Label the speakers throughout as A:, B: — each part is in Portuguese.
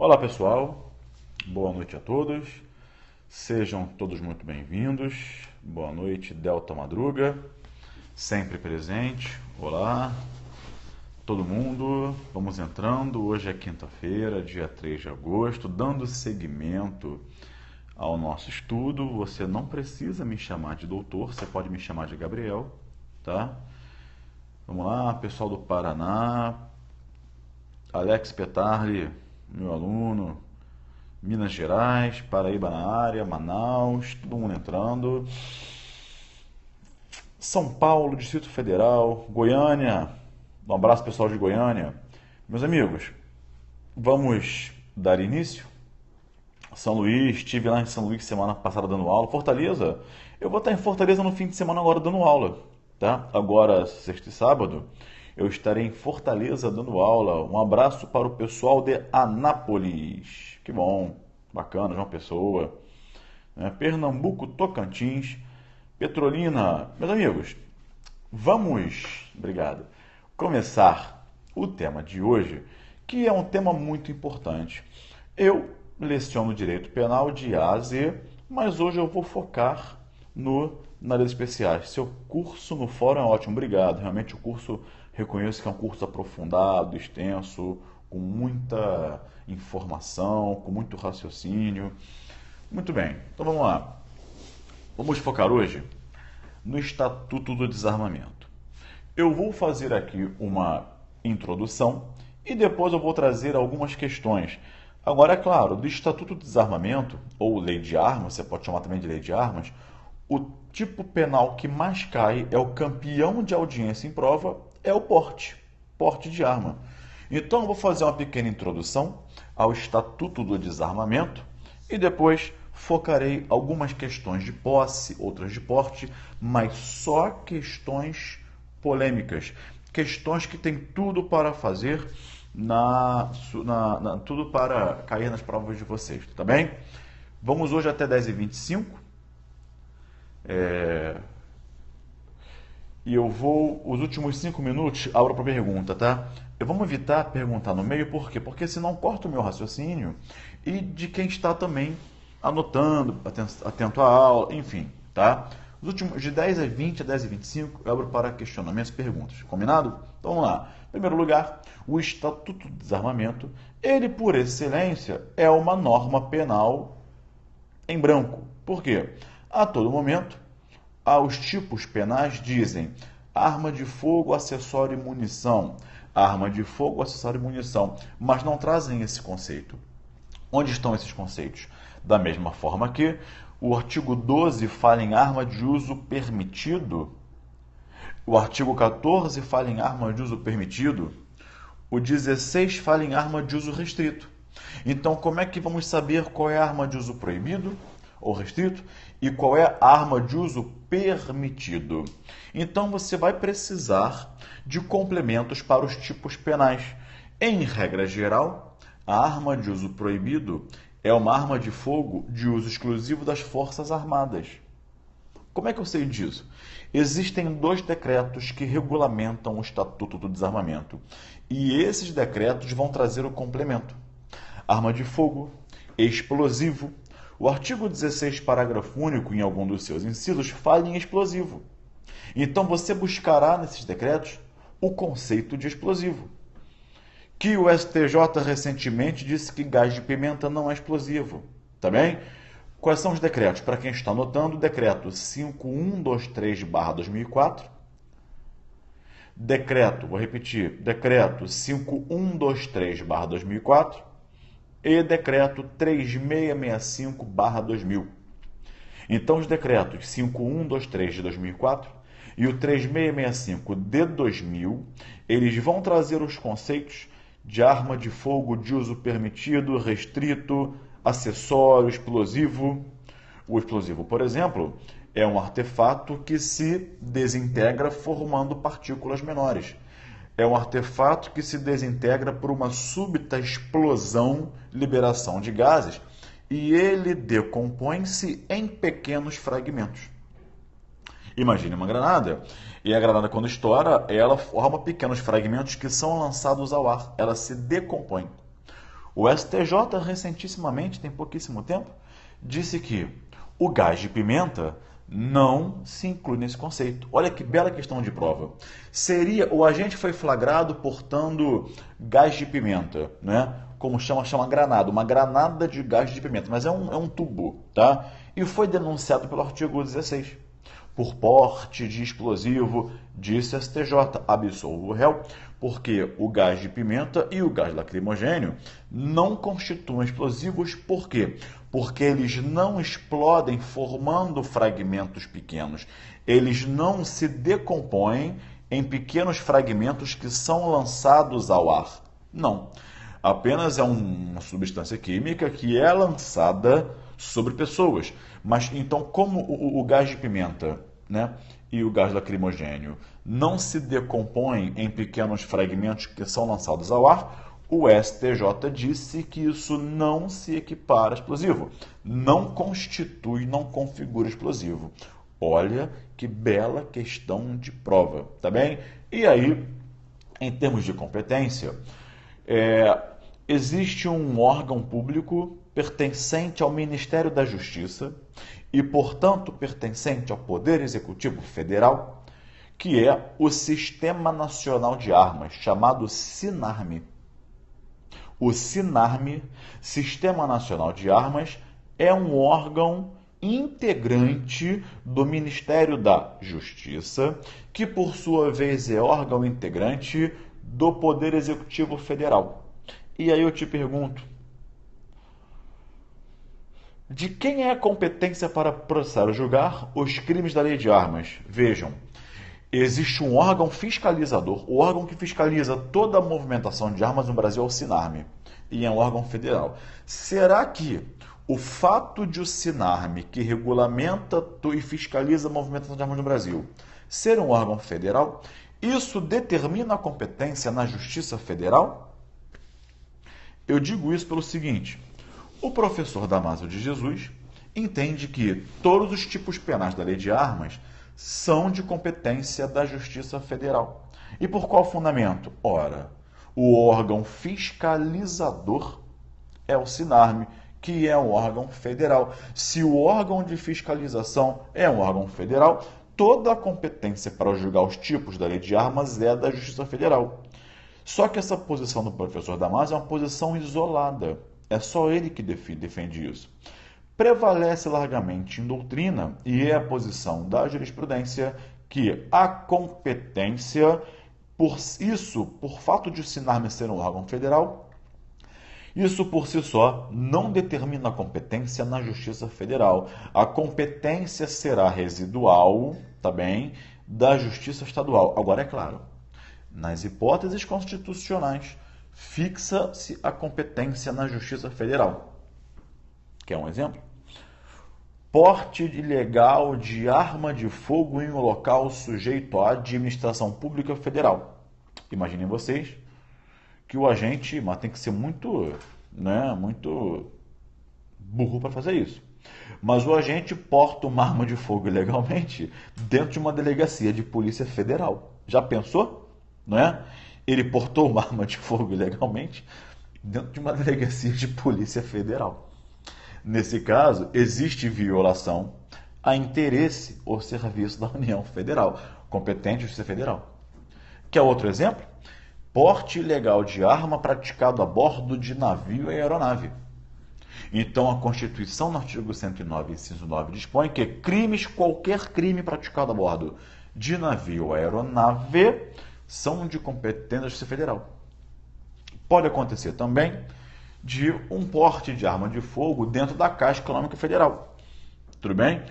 A: Olá pessoal, boa noite a todos, sejam todos muito bem-vindos. Boa noite, Delta Madruga, sempre presente. Olá, todo mundo, vamos entrando. Hoje é quinta-feira, dia 3 de agosto, dando seguimento ao nosso estudo. Você não precisa me chamar de doutor, você pode me chamar de Gabriel, tá? Vamos lá, pessoal do Paraná, Alex Petarli, meu aluno, Minas Gerais, Paraíba na área, Manaus, todo mundo entrando. São Paulo, Distrito Federal, Goiânia, um abraço pessoal de Goiânia. Meus amigos, vamos dar início? São Luís, estive lá em São Luís semana passada dando aula. Fortaleza, eu vou estar em Fortaleza no fim de semana agora dando aula, tá? Agora, sexta e sábado, eu estarei em Fortaleza dando aula. Um abraço para o pessoal de Anápolis. Que bom, bacana, João Pessoa. Pernambuco, Tocantins, Petrolina. Meus amigos, vamos, obrigado, começar o tema de hoje, que é um tema muito importante. Eu leciono direito penal de A a Z, mas hoje eu vou focar na leis especiais. Seu curso no fórum é ótimo, obrigado. Realmente o curso, reconheço que é um curso aprofundado, extenso, com muita informação, com muito raciocínio. Muito bem, então vamos lá. Vamos focar hoje no Estatuto do Desarmamento. Eu vou fazer aqui uma introdução e depois eu vou trazer algumas questões. Agora, é claro, do Estatuto do Desarmamento, ou Lei de Armas, você pode chamar também de Lei de Armas, o tipo penal que mais cai é o campeão de audiência em prova, é o porte de arma. Então, eu vou fazer uma pequena introdução ao Estatuto do Desarmamento e depois focarei algumas questões de posse, outras de porte, mas só questões polêmicas, questões que tem tudo para fazer, tudo para cair nas provas de vocês, tá bem? Vamos hoje até 10h25. E eu vou, os últimos 5 minutos, abro para pergunta, tá? Vamos evitar perguntar no meio, por quê? Porque senão corta o meu raciocínio e de quem está também anotando, atento à aula, enfim, tá? Os últimos, de 10h20 a 10h25, eu abro para questionamentos e perguntas, combinado? Então vamos lá. Em primeiro lugar, o Estatuto do Desarmamento, ele por excelência é uma norma penal em branco. Por quê? A todo momento, os tipos penais dizem arma de fogo, acessório e munição. Arma de fogo, acessório e munição. Mas não trazem esse conceito. Onde estão esses conceitos? Da mesma forma que o artigo 12 fala em arma de uso permitido, o artigo 14 fala em arma de uso permitido, o 16 fala em arma de uso restrito. Então, como é que vamos saber qual é a arma de uso proibido ou restrito e qual é a arma de uso permitido? Então, você vai precisar de complementos para os tipos penais. Em regra geral, a arma de uso proibido é uma arma de fogo de uso exclusivo das Forças Armadas. Como é que eu sei disso? Existem 2 decretos que regulamentam o Estatuto do Desarmamento. E esses decretos vão trazer o complemento. Arma de fogo, explosivo. O artigo 16, parágrafo único, em algum dos seus incisos, fala em explosivo. Então você buscará nesses decretos o conceito de explosivo. Que o STJ recentemente disse que gás de pimenta não é explosivo. Tá bem? Quais são os decretos? Para quem está anotando, decreto 5123/2004, vou repetir, decreto 5123/2004 e decreto 3665/2000. Então, os decretos 5123 de 2004 e o 3665 de 2000, eles vão trazer os conceitos de arma de fogo de uso permitido, restrito, acessório, explosivo. O explosivo, por exemplo, é um artefato que se desintegra formando partículas menores. É um artefato que se desintegra por uma súbita explosão, liberação de gases, e ele decompõe-se em pequenos fragmentos. Imagine uma granada, e a granada, quando estoura, ela forma pequenos fragmentos que são lançados ao ar, ela se decompõe. O STJ, recentissimamente, tem pouquíssimo tempo, disse que o gás de pimenta não se inclui nesse conceito. Olha que bela questão de prova. O agente foi flagrado portando gás de pimenta, né? Como chama granada, uma granada de gás de pimenta, mas é um tubo, tá? E foi denunciado pelo artigo 16. Por porte de explosivo, disse STJ, absolvo o réu, porque o gás de pimenta e o gás lacrimogênio não constituem explosivos. Por quê? Porque eles não explodem formando fragmentos pequenos. Eles não se decompõem em pequenos fragmentos que são lançados ao ar. Não. Apenas é uma substância química que é lançada sobre pessoas. Mas então, como o gás de pimenta, né, e o gás lacrimogênio não se decompõem em pequenos fragmentos que são lançados ao ar, o STJ disse que isso não se equipara a explosivo, não constitui, não configura explosivo. Olha que bela questão de prova, tá bem? E aí, em termos de competência, existe um órgão público pertencente ao Ministério da Justiça e, portanto, pertencente ao Poder Executivo Federal, que é o Sistema Nacional de Armas, chamado SINARME. O SINARME, Sistema Nacional de Armas, é um órgão integrante do Ministério da Justiça, que, por sua vez, é órgão integrante do Poder Executivo Federal. E aí eu te pergunto, de quem é a competência para processar ou julgar os crimes da lei de armas? Vejam, existe um órgão fiscalizador, o órgão que fiscaliza toda a movimentação de armas no Brasil é o SINARME, e é um órgão federal. Será que o fato de o SINARME, que regulamenta e fiscaliza a movimentação de armas no Brasil, ser um órgão federal, isso determina a competência na Justiça Federal? Eu digo isso pelo seguinte: o professor Damásio de Jesus entende que todos os tipos penais da lei de armas são de competência da Justiça Federal. E por qual fundamento? Ora, o órgão fiscalizador é o SINARME, que é um órgão federal. Se o órgão de fiscalização é um órgão federal, toda a competência para julgar os tipos da lei de armas é da Justiça Federal. Só que essa posição do professor Damásio é uma posição isolada. É só ele que defende isso. Prevalece largamente em doutrina, e é a posição da jurisprudência, que a competência, por fato de o SINARME ser um órgão federal, isso por si só não determina a competência na Justiça Federal. A competência será residual, tá bem, da Justiça Estadual. Agora, é claro, nas hipóteses constitucionais, fixa-se a competência na Justiça Federal. Quer um exemplo? Porte ilegal de arma de fogo em um local sujeito à administração pública federal. Imaginem vocês que o agente, mas tem que ser muito burro para fazer isso. Mas o agente porta uma arma de fogo ilegalmente dentro de uma delegacia de polícia federal. Já pensou? Não é? Ele portou uma arma de fogo ilegalmente dentro de uma delegacia de polícia federal. Nesse caso, existe violação a interesse ou serviço da União Federal, competente Justiça Federal. Quer outro exemplo? Porte ilegal de arma praticado a bordo de navio e aeronave. Então, a Constituição, no artigo 109, inciso 9, dispõe que qualquer crime praticado a bordo de navio ou aeronave são de competência da Justiça Federal. Pode acontecer também de um porte de arma de fogo dentro da Caixa Econômica Federal. Tudo bem?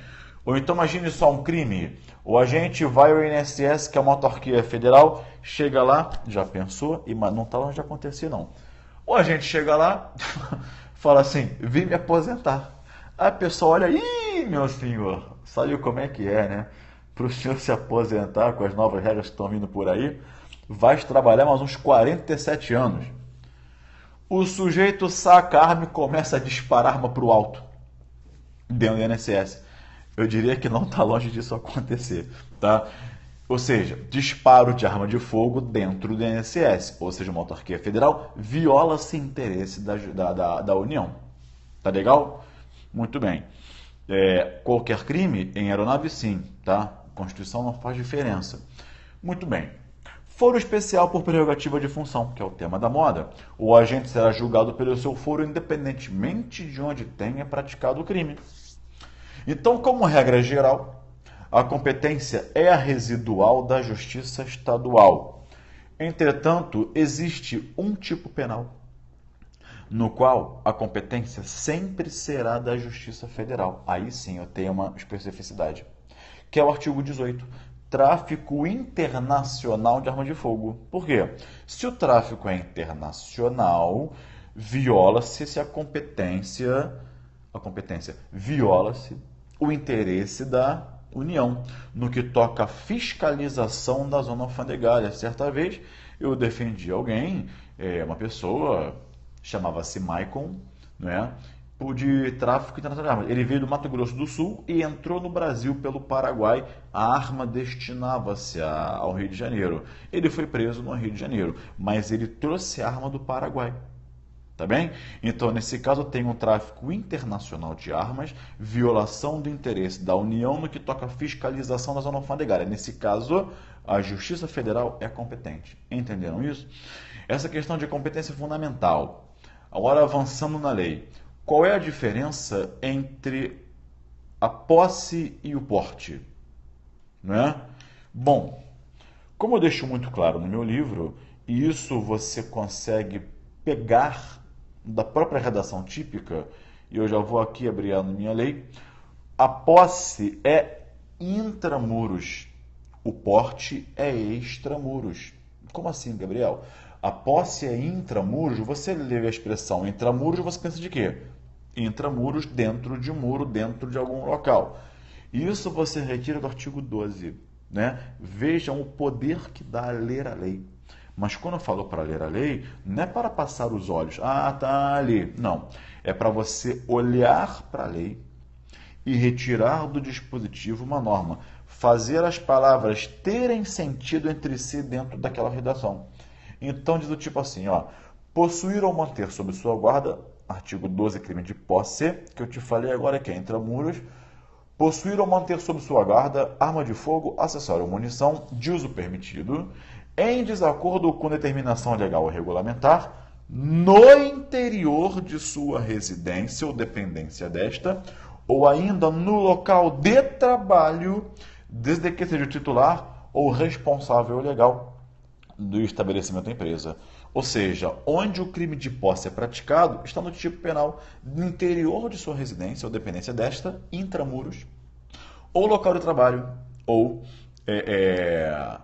A: Ou então imagine só um crime. O agente vai ao INSS, que é uma autarquia federal, chega lá, já pensou, e não está longe de acontecer não. O agente chega lá, fala assim, vim me aposentar. Aí a pessoa olha, ih, meu senhor, sabe como é que é, né? Para o senhor se aposentar com as novas regras que estão vindo por aí, vai trabalhar mais uns 47 anos. O sujeito saca a arma e começa a disparar arma para o alto, dentro do INSS. Eu diria que não está longe disso acontecer, tá? Ou seja, disparo de arma de fogo dentro do INSS, ou seja, uma autarquia federal, viola-se interesse da União. Tá legal? Muito bem. Qualquer crime em aeronave, sim, tá? Constituição não faz diferença. Muito bem. Foro especial por prerrogativa de função, que é o tema da moda. O agente será julgado pelo seu foro independentemente de onde tenha praticado o crime. Então, como regra geral, a competência é a residual da Justiça Estadual. Entretanto, existe um tipo penal, no qual a competência sempre será da Justiça Federal. Aí sim eu tenho uma especificidade, que é o artigo 18, tráfico internacional de arma de fogo. Por quê? Se o tráfico é internacional, viola-se viola-se o interesse da União, no que toca à fiscalização da zona alfandegária. Certa vez eu defendi alguém, uma pessoa, chamava-se Maicon, né, de tráfico internacional de armas. Ele veio do Mato Grosso do Sul e entrou no Brasil pelo Paraguai. A arma destinava-se ao Rio de Janeiro. Ele foi preso no Rio de Janeiro, mas ele trouxe a arma do Paraguai. Tá bem? Então, nesse caso, tem um tráfico internacional de armas, violação do interesse da União no que toca à fiscalização da zona alfandegária. Nesse caso, a Justiça Federal é competente. Entenderam isso? Essa questão de competência é fundamental. Agora, avançando na lei, qual é a diferença entre a posse e o porte? Não é? Bom, como eu deixo muito claro no meu livro, e isso você consegue pegar da própria redação típica, e eu já vou aqui abrir a minha lei, a posse é intramuros, o porte é extramuros. Como assim, Gabriel? A posse é intramuros, você lê a expressão intramuros, você pensa de quê? Intramuros, dentro de muro, dentro de algum local. Isso você retira do artigo 12. Né? Vejam o poder que dá a ler a lei. Mas quando eu falo para ler a lei, não é para passar os olhos. Ah, tá ali. Não. É para você olhar para a lei e retirar do dispositivo uma norma. Fazer as palavras terem sentido entre si dentro daquela redação. Então diz do tipo assim, ó. Possuir ou manter sob sua guarda, artigo 12, crime de posse, que eu te falei agora que é intramuros. Possuir ou manter sob sua guarda arma de fogo, acessório ou munição de uso permitido, em desacordo com determinação legal ou regulamentar, no interior de sua residência ou dependência desta, ou ainda no local de trabalho, desde que seja o titular ou responsável legal do estabelecimento da empresa. Ou seja, onde o crime de posse é praticado, está no tipo penal, no interior de sua residência ou dependência desta, intramuros, ou local de trabalho, ou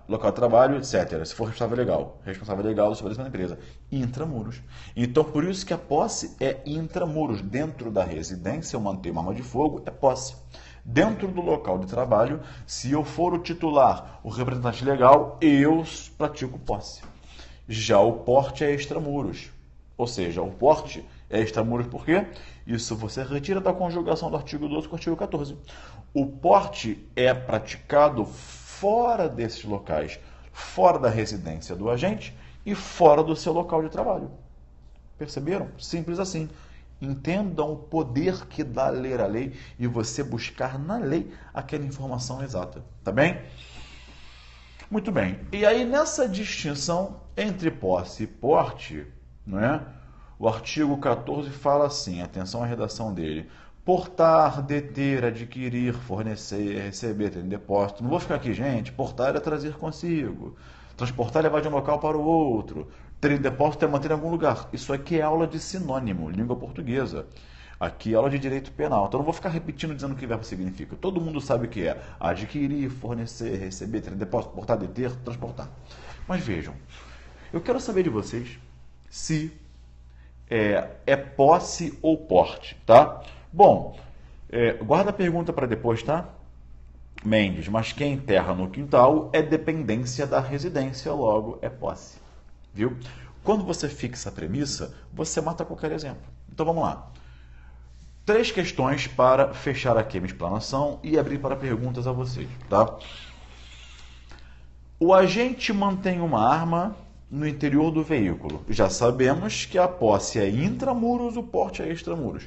A: local de trabalho, etc. Se for responsável legal do estabelecimento da empresa, intramuros. Então, por isso que a posse é intramuros. Dentro da residência, eu manter uma arma de fogo, é posse. Dentro do local de trabalho, se eu for o titular, o representante legal, eu pratico posse. Já o porte é extramuros. Ou seja, o porte é extramuros por quê? Isso você retira da conjugação do artigo 12 com o artigo 14. O porte é praticado fora desses locais, fora da residência do agente e fora do seu local de trabalho. Perceberam? Simples assim. Entendam o poder que dá ler a lei e você buscar na lei aquela informação exata. Tá bem? Muito bem. E aí, nessa distinção entre posse e porte, não é? O artigo 14 fala assim, atenção à redação dele: portar, deter, adquirir, fornecer, receber, ter em depósito. Não vou ficar aqui, gente. Portar é trazer consigo. Transportar é levar de um local para o outro. Ter em depósito é manter em algum lugar. Isso aqui é aula de sinônimo, língua portuguesa. Aqui é aula de direito penal. Então não vou ficar repetindo dizendo o que o verbo significa. Todo mundo sabe o que é adquirir, fornecer, receber, ter em depósito, portar, deter, transportar. Mas vejam, eu quero saber de vocês se é posse ou porte, tá? Bom, guarda a pergunta para depois, tá? Mendes, mas quem enterra no quintal é dependência da residência, logo é posse. Viu? Quando você fixa a premissa, você mata qualquer exemplo. Então vamos lá. 3 questões para fechar aqui a minha explanação e abrir para perguntas a vocês, tá? O agente mantém uma arma no interior do veículo. Já sabemos que a posse é intramuros, o porte é extramuros.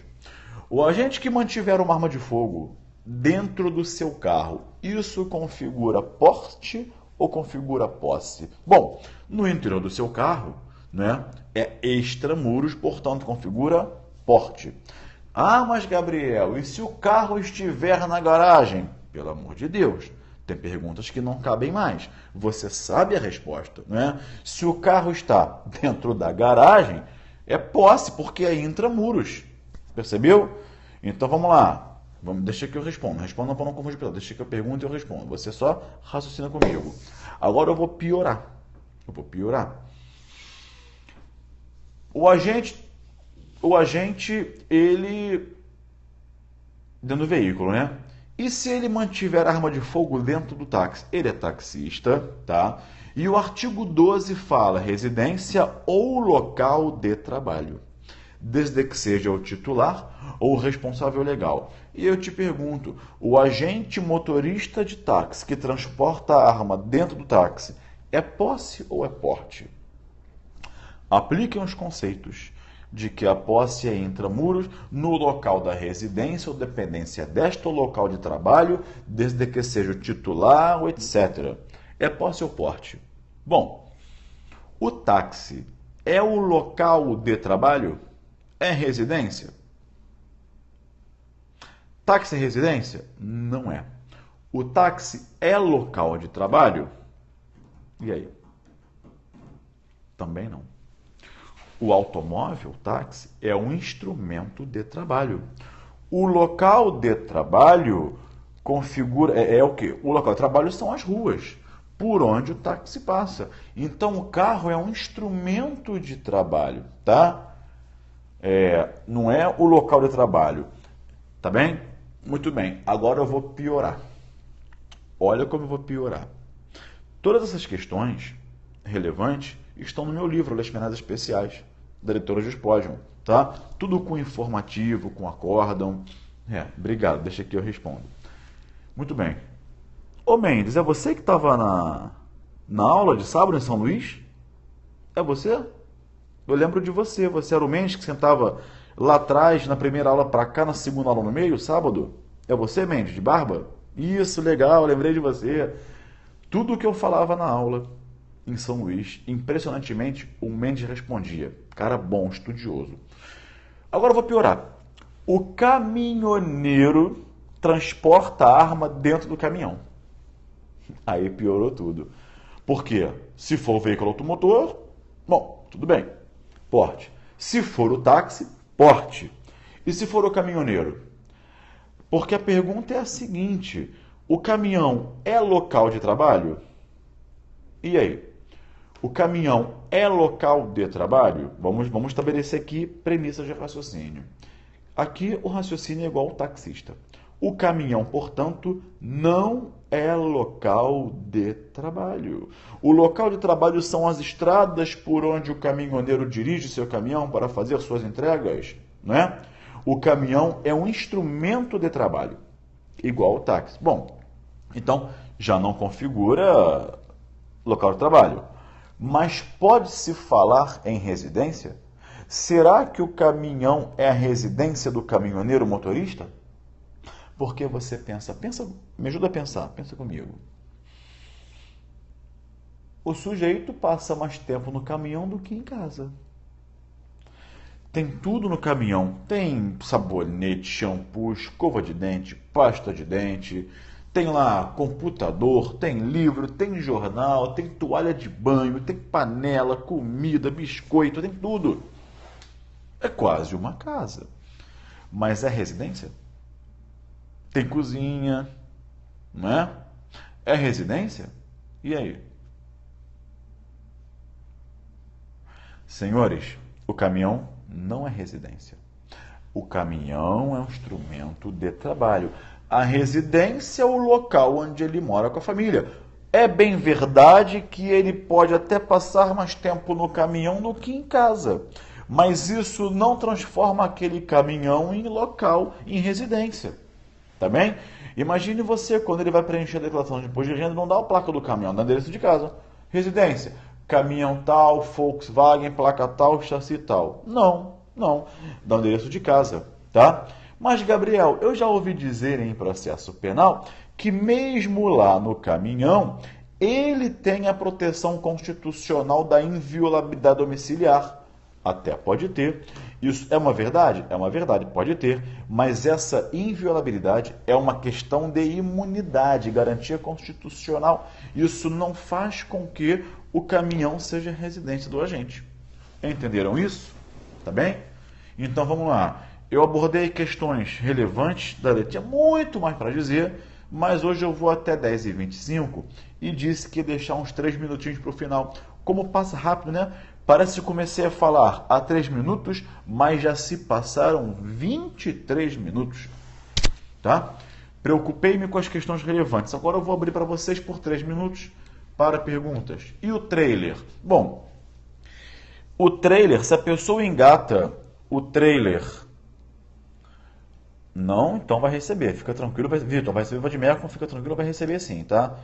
A: O agente que mantiver uma arma de fogo dentro do seu carro, isso configura porte ou configura posse? Bom, no interior do seu carro, né, é extramuros, portanto configura porte. Ah, mas Gabriel, e se o carro estiver na garagem? Pelo amor de Deus, tem perguntas que não cabem mais. Você sabe a resposta, né? Se o carro está dentro da garagem, é posse, porque é intramuros. Percebeu? Então vamos lá. Deixa que eu respondo. Responda para não confundir. Deixa que eu pergunto e eu respondo. Você só raciocina comigo. Agora eu vou piorar. O agente, ele dentro do veículo, né? E se ele mantiver arma de fogo dentro do táxi? Ele é taxista, tá? E o artigo 12 fala residência ou local de trabalho, desde que seja o titular ou o responsável legal. E eu te pergunto, o agente motorista de táxi que transporta a arma dentro do táxi é posse ou é porte? Apliquem os conceitos de que a posse é intramuros no local da residência ou dependência desta ou local de trabalho, desde que seja o titular ou etc. É posse ou porte? Bom, o táxi é o local de trabalho? É residência? Táxi é residência? Não é. O táxi é local de trabalho? E aí? Também não. O automóvel, o táxi, é um instrumento de trabalho. O local de trabalho configura... É o quê? O local de trabalho são as ruas, por onde o táxi passa. Então, o carro é um instrumento de trabalho, tá? Não é o local de trabalho. Tá bem? Muito bem. Agora eu vou piorar. Olha como eu vou piorar. Todas essas questões relevantes estão no meu livro, Leis Penais Especiais, da editora Juspodium, tá? Tudo com informativo, com acórdão. Obrigado, deixa que eu respondo. Muito bem. Ô Mendes, é você que estava na aula de sábado em São Luís? É você? Eu lembro de você. Você era o Mendes que sentava lá atrás, na primeira aula para cá, na segunda aula no meio, sábado? É você, Mendes, de barba? Isso, legal, lembrei de você. Tudo o que eu falava na aula em São Luís, impressionantemente, o Mendes respondia. Cara bom, estudioso. Agora eu vou piorar. O caminhoneiro transporta a arma dentro do caminhão. Aí piorou tudo. Por quê? Se for o veículo automotor, bom, tudo bem, porte. Se for o táxi, porte. E se for o caminhoneiro? Porque a pergunta é a seguinte: o caminhão é local de trabalho? E aí? O caminhão é local de trabalho? Vamos estabelecer aqui premissas de raciocínio. Aqui o raciocínio é igual ao taxista. O caminhão, portanto, não é local de trabalho. O local de trabalho são as estradas por onde o caminhoneiro dirige seu caminhão para fazer suas entregas, né? O caminhão é um instrumento de trabalho, igual ao táxi. Bom, então já não configura local de trabalho. Mas pode-se falar em residência? Será que o caminhão é a residência do caminhoneiro motorista? Porque você pensa, me ajuda a pensar, pensa comigo. O sujeito passa mais tempo no caminhão do que em casa. Tem tudo no caminhão. Tem sabonete, shampoo, escova de dente, pasta de dente. Tem lá computador, tem livro, tem jornal, tem toalha de banho, tem panela, comida, biscoito, tem tudo. É quase uma casa. Mas é residência? Tem cozinha, não é? É residência? E aí? Senhores, o caminhão não é residência. O caminhão é um instrumento de trabalho. A residência é o local onde ele mora com a família. É bem verdade que ele pode até passar mais tempo no caminhão do que em casa, mas isso não transforma aquele caminhão em local, em residência. Tá bem? Imagine você, quando ele vai preencher a declaração de imposto de renda, não dá a placa do caminhão, dá o endereço de casa. Residência, caminhão tal, Volkswagen, placa tal, chassi tal. Não, não, dá o endereço de casa, tá? Mas, Gabriel, eu já ouvi dizer em processo penal que mesmo lá no caminhão, ele tem a proteção constitucional da inviolabilidade domiciliar. Até pode ter. Isso é uma verdade? É uma verdade, pode ter. Mas essa inviolabilidade é uma questão de imunidade, garantia constitucional. Isso não faz com que o caminhão seja residência do agente. Entenderam isso? Tá bem? Então vamos lá. Eu abordei questões relevantes da lei. Tinha muito mais para dizer, mas hoje eu vou até 10h25 e disse que ia deixar uns 3 minutinhos para o final. Como passa rápido, né? Parece que comecei a falar há 3 minutos, mas já se passaram 23 minutos. Tá? Preocupei-me com as questões relevantes. Agora eu vou abrir para vocês por 3 minutos para perguntas. E o trailer? Bom, o trailer, se a pessoa engata o trailer, não, então vai receber. Fica tranquilo, Vitor, vai receber o Vadimecum, fica tranquilo, vai receber sim, tá?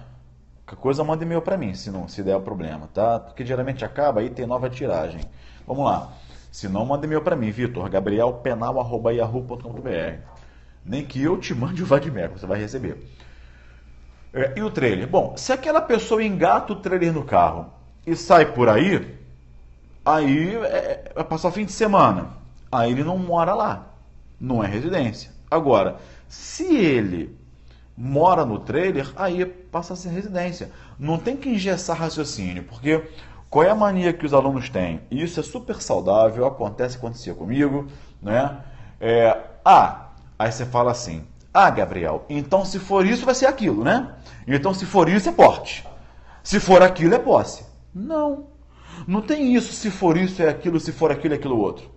A: Qualquer coisa, manda e-mail para mim, se der o problema, tá? Porque geralmente acaba, aí tem nova tiragem. Vamos lá. Se não, manda e-mail para mim, Vitor, gabrielpenal@yahoo.com.br. Nem que eu te mande o Vadimecum, você vai receber. E o trailer? Bom, se aquela pessoa engata o trailer no carro e sai por aí vai passar o fim de semana. Aí ele não mora lá, não é residência. Agora, se ele mora no trailer, aí passa a ser residência. Não tem que engessar raciocínio, porque qual é a mania que os alunos têm? E isso é super saudável, acontecia comigo, né? Aí você fala assim, Gabriel, então se for isso vai ser aquilo, né? Então se for isso é porte. Se for aquilo é posse. Não tem isso, se for isso é aquilo, se for aquilo é aquilo outro.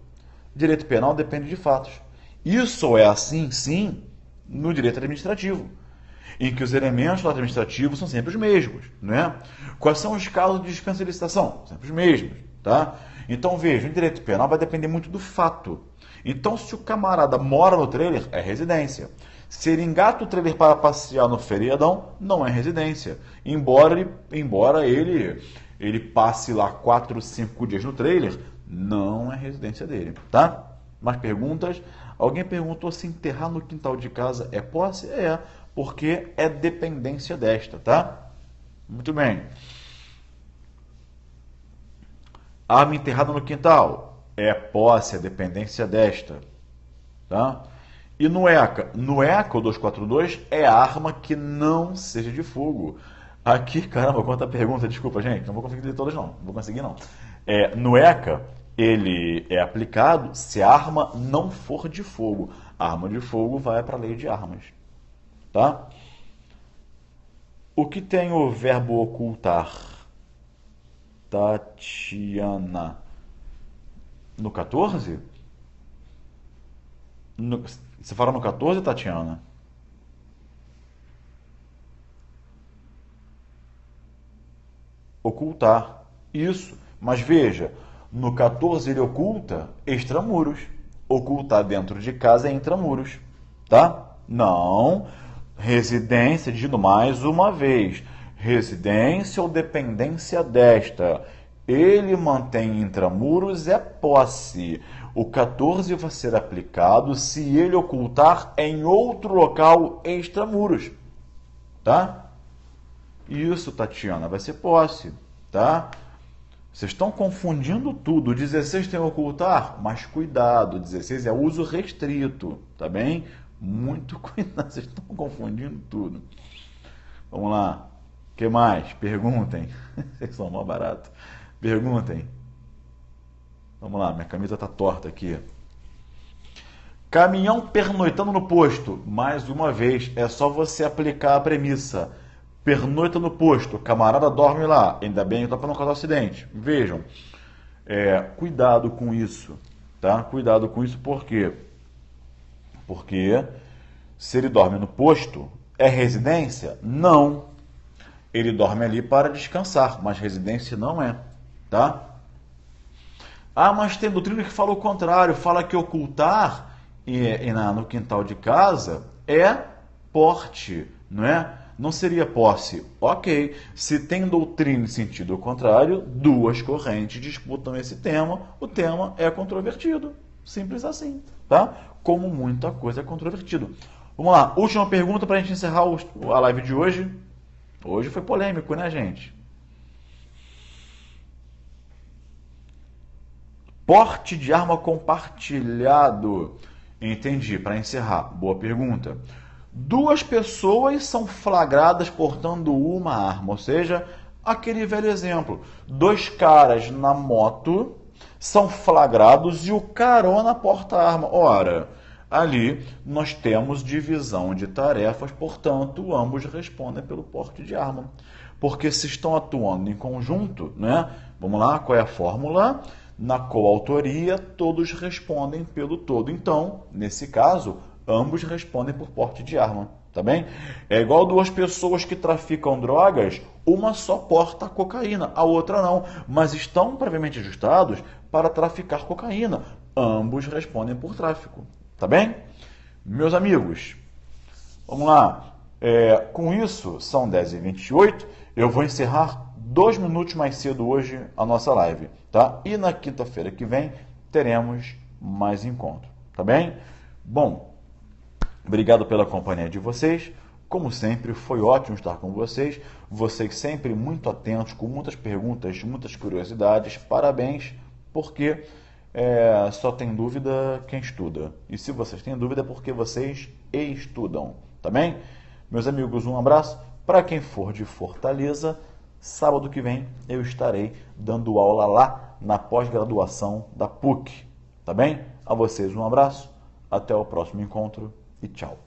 A: Direito penal depende de fatos. Isso é assim, sim, no direito administrativo, em que os elementos do administrativo são sempre os mesmos, né? Quais são os casos de dispensa de licitação? Sempre os mesmos, tá? Então, veja, o direito penal vai depender muito do fato. Então, se o camarada mora no trailer, é residência. Se ele engata o trailer para passear no feriadão, não é residência. Embora ele passe lá 4, 5 dias no trailer, não é residência dele, tá? Mais perguntas? Alguém perguntou se enterrar no quintal de casa é posse? É, porque é dependência desta, tá? Muito bem. Arma enterrada no quintal é posse, é dependência desta, tá? E no ECA? No ECA, o 242, é arma que não seja de fogo. Aqui, caramba, quanta pergunta, desculpa, gente, não vou conseguir ler todas não, não vou conseguir não. No ECA, ele é aplicado se a arma não for de fogo. A arma de fogo vai para a lei de armas, tá? O que tem o verbo ocultar? Tatiana. No 14? Você fala no 14, Tatiana? Ocultar. Isso. Mas veja, no 14 ele oculta extramuros. Ocultar dentro de casa é intramuros. Tá? Não. Residência, dizendo mais uma vez. Residência ou dependência desta. Ele mantém intramuros é posse. O 14 vai ser aplicado se ele ocultar em outro local extramuros. Tá? Isso, Tatiana, vai ser posse, tá? Vocês estão confundindo tudo. O 16 tem ocultar, mas cuidado, o 16 é uso restrito, tá bem? Muito cuidado, vocês estão confundindo tudo. Vamos lá. O que mais? Perguntem. Vocês são mó barato. Perguntem. Vamos lá, minha camisa tá torta aqui. Caminhão pernoitando no posto. Mais uma vez, é só você aplicar a premissa. Pernoita no posto, camarada dorme lá. Ainda bem que para não causar acidente. Vejam, cuidado com isso, tá? Cuidado com isso, por quê? Porque se ele dorme no posto, é residência? Não. Ele dorme ali para descansar, mas residência não é, tá? Mas tem doutrina que fala o contrário, fala que ocultar no quintal de casa é porte, não é? Não seria posse. Ok, se tem doutrina em sentido contrário, duas correntes disputam esse tema, o tema é controvertido. Simples assim, tá? Como muita coisa é controvertido. Vamos lá, última pergunta para a gente encerrar a live de hoje. Hoje foi polêmico, né, gente? Porte de arma compartilhado. Entendi, para encerrar. Boa pergunta. Duas pessoas são flagradas portando uma arma, ou seja, aquele velho exemplo. Dois caras na moto são flagrados e o carona porta a arma. Ora, ali nós temos divisão de tarefas, portanto, ambos respondem pelo porte de arma. Porque se estão atuando em conjunto, né? Vamos lá, qual é a fórmula? Na coautoria, todos respondem pelo todo. Então, nesse caso, ambos respondem por porte de arma, tá bem? É igual duas pessoas que traficam drogas, uma só porta cocaína, a outra não, mas estão previamente ajustados para traficar cocaína. Ambos respondem por tráfico, tá bem? Meus amigos, vamos lá. Com isso, são 10h28, eu vou encerrar 2 minutos mais cedo hoje a nossa live, tá? E na quinta-feira que vem teremos mais encontro, tá bem? Bom, obrigado pela companhia de vocês. Como sempre, foi ótimo estar com vocês. Vocês sempre muito atentos, com muitas perguntas, muitas curiosidades. Parabéns, porque só tem dúvida quem estuda. E se vocês têm dúvida é porque vocês estudam, tá bem? Meus amigos, um abraço. Para quem for de Fortaleza, sábado que vem eu estarei dando aula lá na pós-graduação da PUC, tá bem? A vocês um abraço, até o próximo encontro e tchau.